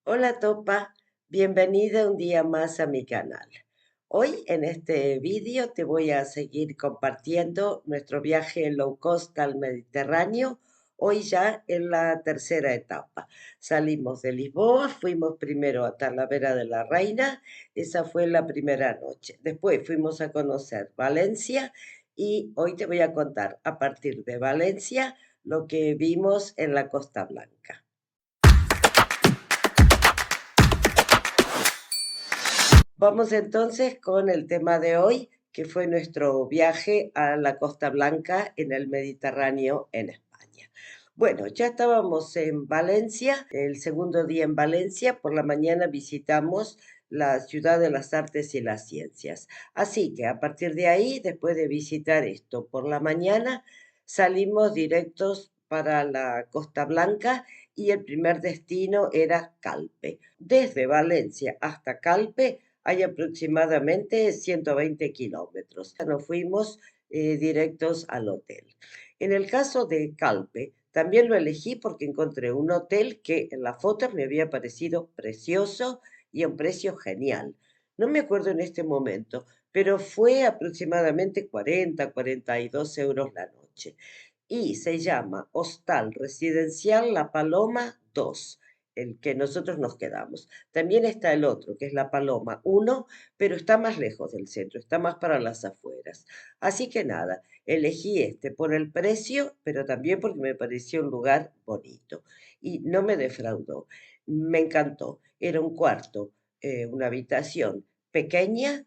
Hola Topa, bienvenida un día más a mi canal. Hoy en este vídeo te voy a seguir compartiendo nuestro viaje low cost al Mediterráneo, hoy ya en la tercera etapa. Salimos de Lisboa, fuimos primero a Talavera de la Reina, esa fue la primera noche. Después fuimos a conocer Valencia y hoy te voy a contar a partir de Valencia lo que vimos en la Costa Blanca. Vamos entonces con el tema de hoy, que fue nuestro viaje a la Costa Blanca en el Mediterráneo en España. Bueno, ya estábamos en Valencia, el segundo día en Valencia, por la mañana visitamos la ciudad de las artes y las ciencias. Así que a partir de ahí, después de visitar esto por la mañana, salimos directos para la Costa Blanca y el primer destino era Calpe. Desde Valencia hasta Calpe hay aproximadamente 120 kilómetros. Nos fuimos directos al hotel. En el caso de Calpe, también lo elegí porque encontré un hotel que en la foto me había parecido precioso y a un precio genial. No me acuerdo en este momento, pero fue aproximadamente 42 euros la noche. Y se llama Hostal Residencial La Paloma 2, el que nosotros nos quedamos. También está el otro, que es La Paloma 1, pero está más lejos del centro, está más para las afueras. Así que nada, elegí este por el precio, pero también porque me pareció un lugar bonito. Y no me defraudó, me encantó. Era un cuarto, una habitación pequeña,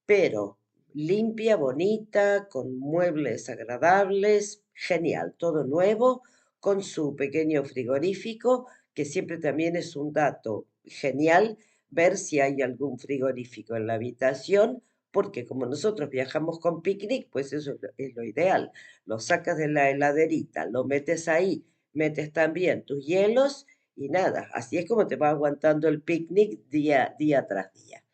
pero limpia, bonita, con muebles agradables, genial, todo nuevo, con su pequeño frigorífico, que siempre también es un dato genial ver si hay algún frigorífico en la habitación, porque como nosotros viajamos con picnic, pues eso es lo ideal. Lo sacas de la heladerita, lo metes ahí, metes también tus hielos y nada, así es como te va aguantando el picnic día tras día.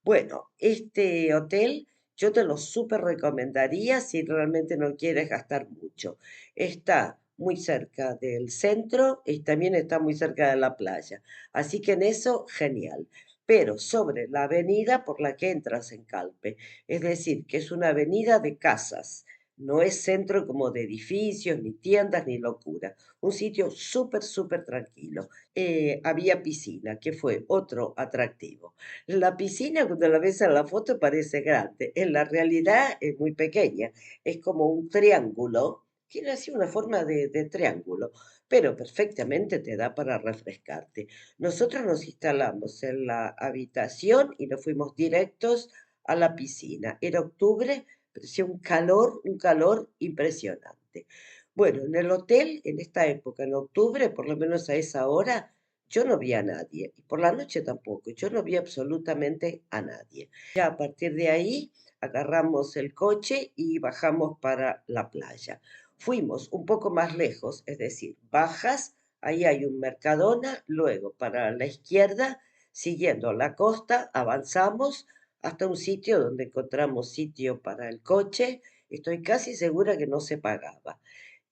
Bueno, este hotel yo te lo súper recomendaría si realmente no quieres gastar mucho. Está muy cerca del centro y también está muy cerca de la playa. Así que en eso, genial. Pero sobre la avenida por la que entras en Calpe. Es decir, que es una avenida de casas. No es centro como de edificios, ni tiendas, ni locura. Un sitio súper, súper tranquilo. Había piscina, que fue otro atractivo. La piscina, cuando la ves en la foto, parece grande. En la realidad es muy pequeña. Es como un triángulo. Tiene así una forma de triángulo, pero perfectamente te da para refrescarte. Nosotros nos instalamos en la habitación y nos fuimos directos a la piscina. Era octubre, pero hacía un calor impresionante. Bueno, en el hotel, en esta época, en octubre, por lo menos a esa hora, yo no vi a nadie, y por la noche tampoco, yo no vi absolutamente a nadie. Ya a partir de ahí agarramos el coche y bajamos para la playa. Fuimos un poco más lejos, es decir, bajas, ahí hay un Mercadona, luego para la izquierda, siguiendo la costa, avanzamos hasta un sitio donde encontramos sitio para el coche. Estoy casi segura que no se pagaba.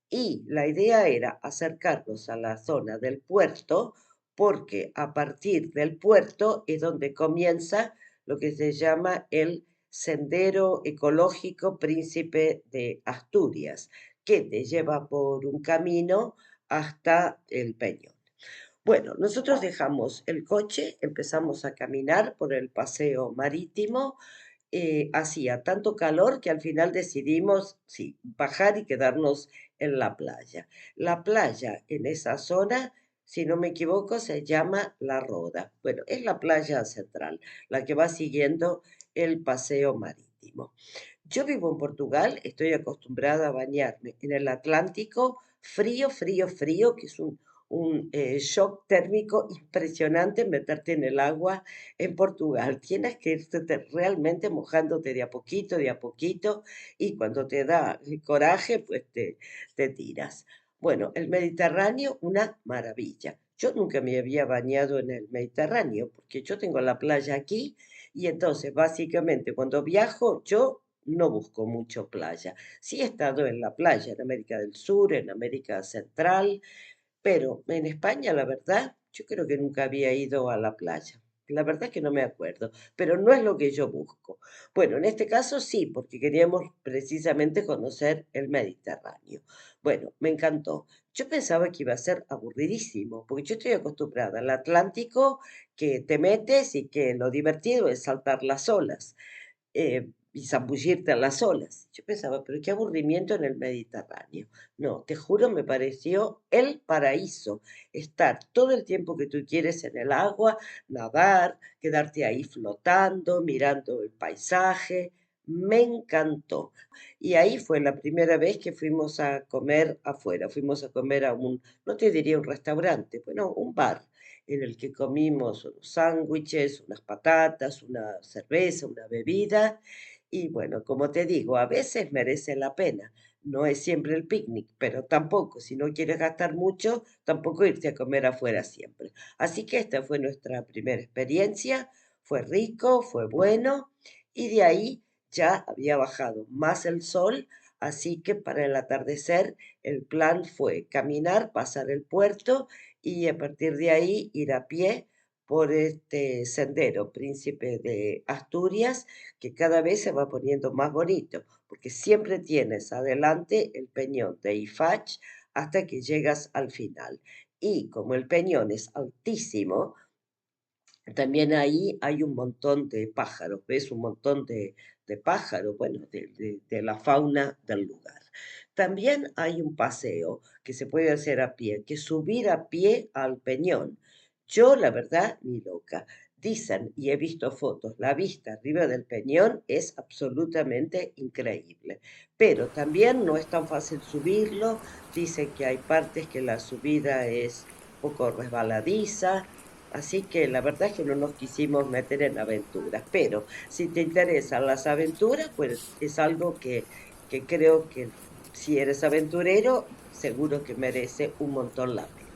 Y la idea era acercarnos a la zona del puerto, porque a partir del puerto es donde comienza lo que se llama el Sendero Ecológico Príncipe de Asturias, que te lleva por un camino hasta el Peñón. Bueno, nosotros dejamos el coche, empezamos a caminar por el paseo marítimo. Hacía tanto calor que al final decidimos, sí, bajar y quedarnos en la playa. La playa en esa zona, si no me equivoco, se llama La Roda. Bueno, es la playa central, la que va siguiendo el paseo marítimo. Yo vivo en Portugal, estoy acostumbrada a bañarme en el Atlántico, frío, frío, frío, que es un shock térmico impresionante meterte en el agua en Portugal. Tienes que irte realmente mojándote de a poquito, y cuando te da el coraje, pues te tiras. Bueno, el Mediterráneo, una maravilla. Yo nunca me había bañado en el Mediterráneo, porque yo tengo la playa aquí, y entonces básicamente cuando viajo yo no busco mucho playa. Sí he estado en la playa en América del Sur, en América Central, pero en España, la verdad, Yo creo que nunca había ido a la playa. La verdad es que no me acuerdo, pero no es lo que yo busco. Bueno, en este caso sí, porque queríamos precisamente conocer el Mediterráneo. Bueno, me encantó. Yo pensaba que iba a ser aburridísimo, porque yo estoy acostumbrada al Atlántico, que te metes y que lo divertido es saltar las olas y zambullirte en las olas. Yo pensaba, pero qué aburrimiento en el Mediterráneo. No, te juro, me pareció el paraíso. Estar todo el tiempo que tú quieres en el agua, nadar, quedarte ahí flotando, mirando el paisaje. Me encantó. Y ahí fue la primera vez que fuimos a comer afuera. Fuimos a comer a un, no te diría un restaurante, bueno, un bar en el que comimos unos sándwiches, unas patatas, una cerveza, una bebida. Y bueno, como te digo, a veces merece la pena. No es siempre el picnic, pero tampoco, si no quieres gastar mucho, tampoco irte a comer afuera siempre. Así que esta fue nuestra primera experiencia. Fue rico, fue bueno. Y de ahí ya había bajado más el sol. Así que para el atardecer el plan fue caminar, pasar el puerto y a partir de ahí ir a pie por este sendero Príncipe de Asturias, que cada vez se va poniendo más bonito, porque siempre tienes adelante el peñón de Ifach hasta que llegas al final. Y como el peñón es altísimo, también ahí hay un montón de pájaros, ves un montón de pájaros, bueno, de la fauna del lugar. También hay un paseo que se puede hacer a pie, que subir a pie al Peñón. Yo, la verdad, ni loca. Dicen, y he visto fotos, la vista arriba del Peñón es absolutamente increíble. Pero también no es tan fácil subirlo. Dicen que hay partes que la subida es poco resbaladiza. Así que la verdad es que no nos quisimos meter en aventuras, pero si te interesan las aventuras, pues es algo que creo que si eres aventurero, seguro que merece un montón la pena.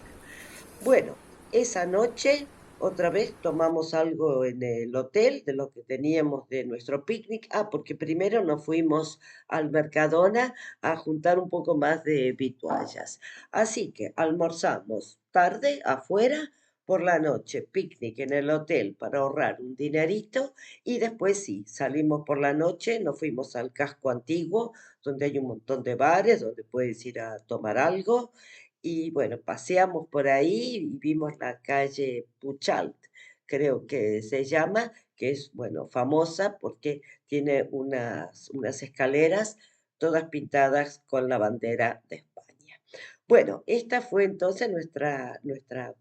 Bueno, esa noche otra vez tomamos algo en el hotel de lo que teníamos de nuestro picnic. Ah, porque primero nos fuimos al Mercadona a juntar un poco más de vituallas. Así que almorzamos tarde afuera, por la noche picnic en el hotel para ahorrar un dinerito y después sí, salimos por la noche, nos fuimos al casco antiguo, donde hay un montón de bares, donde puedes ir a tomar algo y bueno, paseamos por ahí y vimos la calle Puchalt, creo que se llama, que es, bueno, famosa porque tiene unas escaleras todas pintadas con la bandera de España. Bueno, esta fue entonces nuestra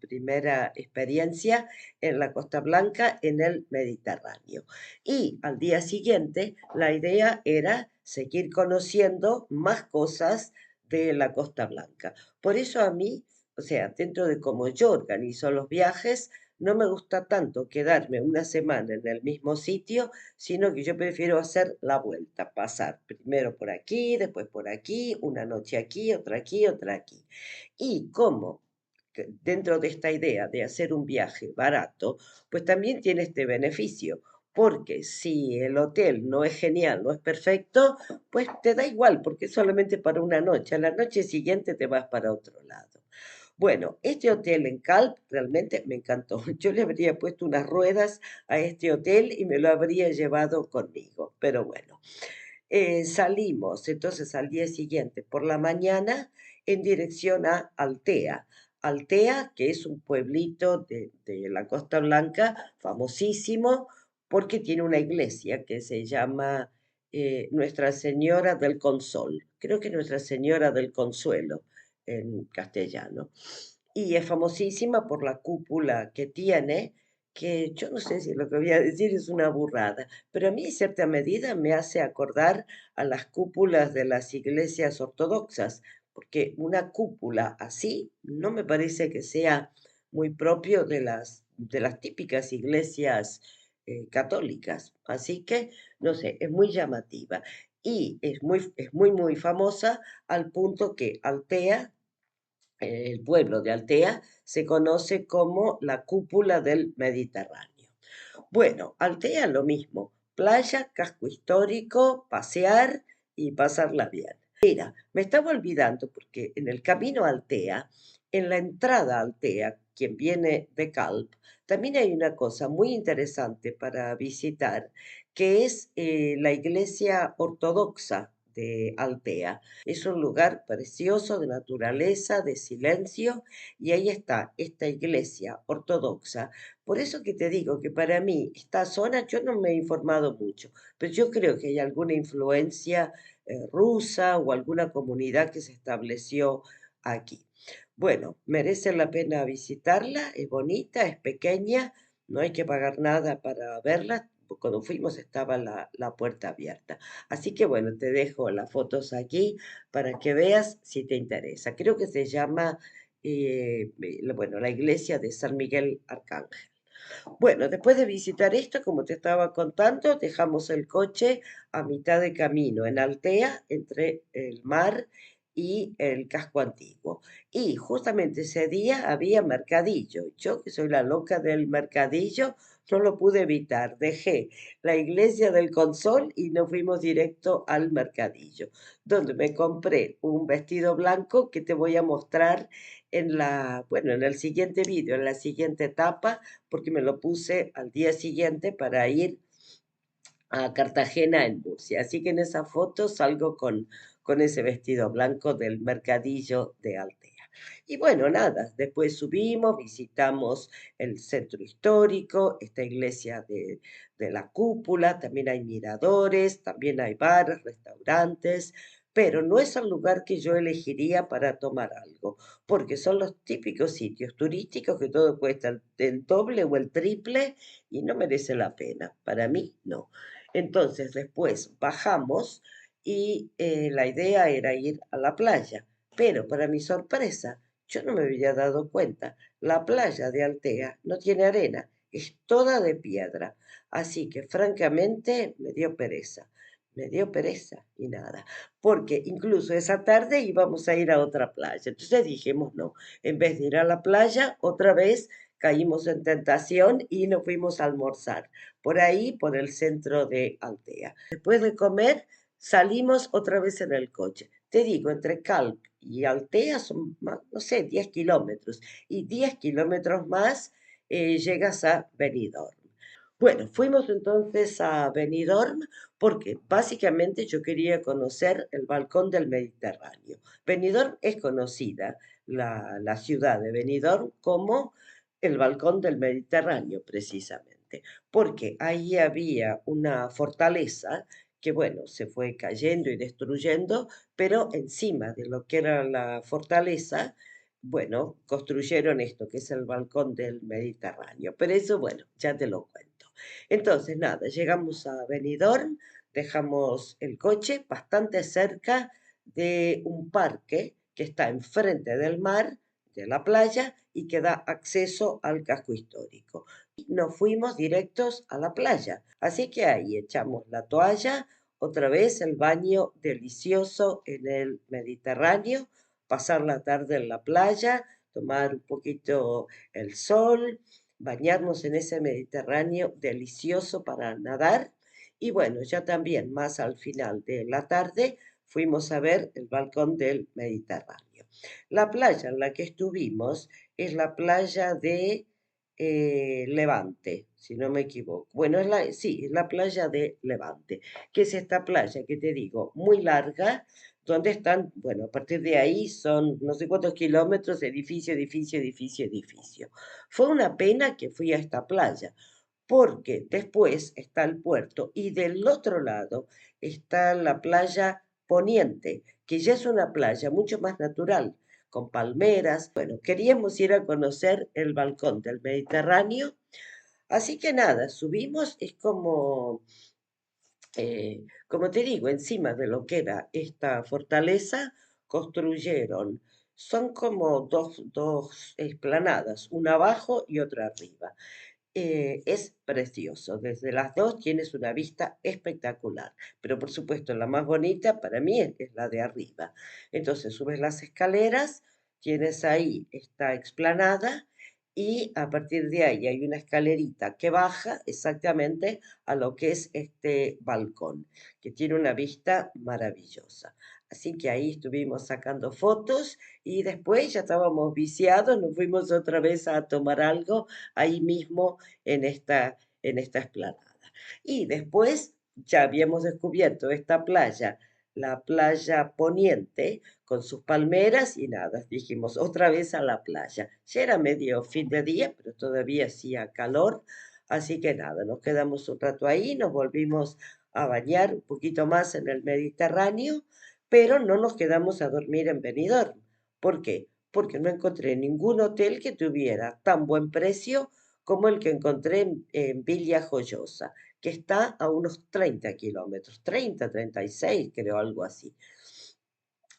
primera experiencia en la Costa Blanca, en el Mediterráneo. Y al día siguiente, la idea era seguir conociendo más cosas de la Costa Blanca. Por eso a mí, o sea, dentro de cómo yo organizo los viajes, no me gusta tanto quedarme una semana en el mismo sitio, sino que yo prefiero hacer la vuelta, pasar primero por aquí, una noche aquí, otra aquí. Y como dentro de esta idea de hacer un viaje barato, pues también tiene este beneficio, porque si el hotel no es genial, no es perfecto, pues te da igual, porque es solamente para una noche. A la noche siguiente te vas para otro lado. Bueno, este hotel en Calp realmente me encantó. Yo le habría puesto unas ruedas a este hotel y me lo habría llevado conmigo. Pero bueno, salimos entonces al día siguiente por la mañana en dirección a Altea. Altea, que es un pueblito de la Costa Blanca, famosísimo, porque tiene una iglesia que se llama Nuestra Señora del Consol. Creo que Nuestra Señora del Consuelo en castellano. Y es famosísima por la cúpula que tiene, que yo no sé si lo que voy a decir es una burrada, pero a mí en cierta medida me hace acordar a las cúpulas de las iglesias ortodoxas, porque una cúpula así no me parece que sea muy propio de las típicas iglesias católicas. Así que, no sé, es muy llamativa. Y muy famosa al punto que Altea, el pueblo de Altea, se conoce como la cúpula del Mediterráneo. Bueno, Altea lo mismo, playa, casco histórico, pasear y pasarla bien. Mira, me estaba olvidando porque en el camino a Altea, en la entrada a Altea, quien viene de Calp, también hay una cosa muy interesante para visitar, que es la iglesia ortodoxa de Altea. Es un lugar precioso de naturaleza, de silencio, y ahí está esta iglesia ortodoxa. Por eso que te digo que para mí esta zona, yo no me he informado mucho, pero yo creo que hay alguna influencia rusa o alguna comunidad que se estableció aquí. Bueno, merece la pena visitarla, es bonita, es pequeña, no hay que pagar nada para verla. Cuando fuimos estaba la puerta abierta. Así que bueno, te dejo las fotos aquí para que veas si te interesa. Creo que se llama, bueno, la iglesia de San Miguel Arcángel. Bueno, después de visitar esto, como te estaba contando, dejamos el coche a mitad de camino en Altea, entre el mar y el casco antiguo. Y justamente ese día había mercadillo. Yo, que soy la loca del mercadillo, no lo pude evitar. Dejé la iglesia del Consol y nos fuimos directo al mercadillo, donde me compré un vestido blanco que te voy a mostrar bueno, en el siguiente vídeo, en la siguiente etapa, porque me lo puse al día siguiente para ir a Cartagena en Murcia. Así que en esa foto salgo con ese vestido blanco del mercadillo de Altea. Y bueno, nada, después subimos, visitamos el centro histórico, esta iglesia de la cúpula, también hay miradores, también hay bares, restaurantes, pero no es el lugar que yo elegiría para tomar algo, porque son los típicos sitios turísticos que todo cuesta el doble o el triple y no merece la pena. Para mí, no. Entonces después bajamos y la idea era ir a la playa, pero para mi sorpresa, yo no me había dado cuenta, la playa de Altea no tiene arena, es toda de piedra, así que francamente me dio pereza y nada, porque incluso esa tarde íbamos a ir a otra playa, entonces dijimos no, en vez de ir a la playa, otra vez caímos en tentación y nos fuimos a almorzar por ahí, por el centro de Altea. Después de comer, salimos otra vez en el coche. Te digo, entre Calp y Altea son, no sé, 10 kilómetros. Y 10 kilómetros más llegas a Benidorm. Bueno, fuimos entonces a Benidorm porque básicamente yo quería conocer el balcón del Mediterráneo. Benidorm es conocida, la ciudad de Benidorm, como el balcón del Mediterráneo, precisamente, porque ahí había una fortaleza que, bueno, se fue cayendo y destruyendo, pero encima de lo que era la fortaleza, bueno, construyeron esto, que es el balcón del Mediterráneo. Pero eso, bueno, ya te lo cuento. Entonces, nada, llegamos a Benidorm, dejamos el coche bastante cerca de un parque que está enfrente del mar, de la playa, y que da acceso al casco histórico. Y nos fuimos directos a la playa. Así que ahí echamos la toalla, otra vez el baño delicioso en el Mediterráneo, pasar la tarde en la playa, tomar un poquito el sol, bañarnos en ese Mediterráneo delicioso para nadar. Y bueno, ya también más al final de la tarde fuimos a ver el balcón del Mediterráneo. La playa en la que estuvimos es la playa de Levante, si no me equivoco. Bueno, sí, es la playa de Levante, que es esta playa que te digo, muy larga, donde están, bueno, a partir de ahí son no sé cuántos kilómetros, edificio, edificio, edificio, edificio. Fue una pena que fui a esta playa, porque después está el puerto y del otro lado está la playa Poniente, que ya es una playa mucho más natural, con palmeras. Bueno, queríamos ir a conocer el balcón del Mediterráneo, así que nada, subimos, es como te digo, encima de lo que era esta fortaleza, construyeron, son como dos esplanadas, una abajo y otra arriba. Es precioso, desde las dos tienes una vista espectacular, pero por supuesto la más bonita para mí es la de arriba. Entonces subes las escaleras, tienes ahí esta explanada y a partir de ahí hay una escalerita que baja exactamente a lo que es este balcón, que tiene una vista maravillosa. Así que ahí estuvimos sacando fotos y después ya estábamos viciados, nos fuimos otra vez a tomar algo ahí mismo en esta explanada. Y después ya habíamos descubierto esta playa, la playa Poniente, con sus palmeras y nada, dijimos otra vez a la playa. Ya era medio fin de día, pero todavía hacía calor, así que nada, nos quedamos un rato ahí, nos volvimos a bañar un poquito más en el Mediterráneo, pero no nos quedamos a dormir en Benidorm. ¿Por qué? Porque no encontré ningún hotel que tuviera tan buen precio como el que encontré en Villa Joyosa, que está a unos 30 kilómetros, 30, 36, creo, algo así.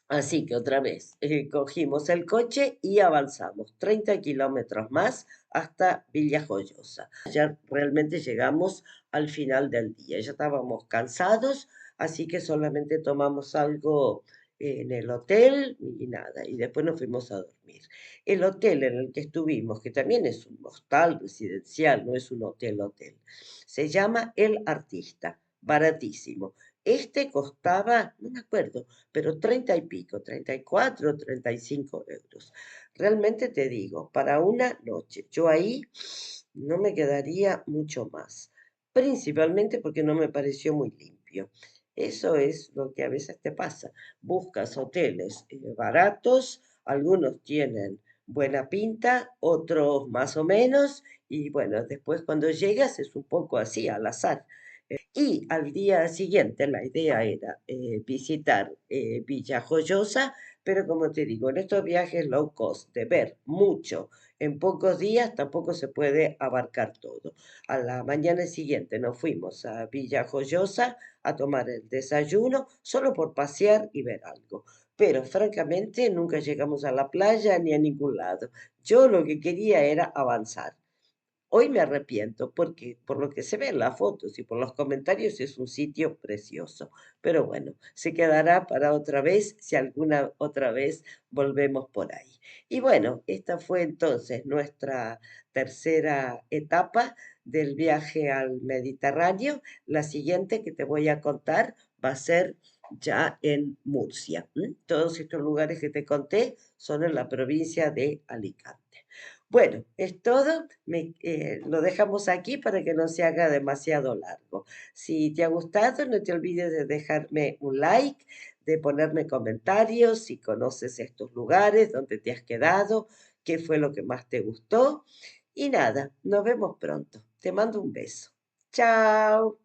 Así que otra vez, cogimos el coche y avanzamos 30 kilómetros más hasta Villa Joyosa. Ya realmente llegamos al final del día, ya estábamos cansados, así que solamente tomamos algo en el hotel y nada, y después nos fuimos a dormir. El hotel en el que estuvimos, que también es un hostal residencial, no es un hotel hotel, se llama El Artista, baratísimo. Este costaba, no me acuerdo, pero 30 y pico, 34, 35 euros. Realmente te digo, para una noche, yo ahí no me quedaría mucho más, principalmente porque no me pareció muy limpio. Eso es lo que a veces te pasa. Buscas hoteles baratos, algunos tienen buena pinta, otros más o menos, y bueno, después cuando llegas es un poco así, al azar. Y al día siguiente la idea era visitar Villa Joyosa, pero como te digo, en estos viajes low cost, de ver mucho en pocos días, tampoco se puede abarcar todo. A la mañana siguiente nos fuimos a Villa Joyosa a tomar el desayuno, solo por pasear y ver algo. Pero francamente nunca llegamos a la playa ni a ningún lado. Yo lo que quería era avanzar. Hoy me arrepiento porque por lo que se ve en las fotos y por los comentarios es un sitio precioso. Pero bueno, se quedará para otra vez si alguna otra vez volvemos por ahí. Y bueno, esta fue entonces nuestra tercera etapa del viaje al Mediterráneo. La siguiente que te voy a contar va a ser ya en Murcia. ¿M? Todos estos lugares que te conté son en la provincia de Alicante. Bueno, es todo. Lo dejamos aquí para que no se haga demasiado largo. Si te ha gustado, no te olvides de dejarme un like, de ponerme comentarios, si conoces estos lugares, dónde te has quedado, qué fue lo que más te gustó. Y nada, nos vemos pronto. Te mando un beso. Chao.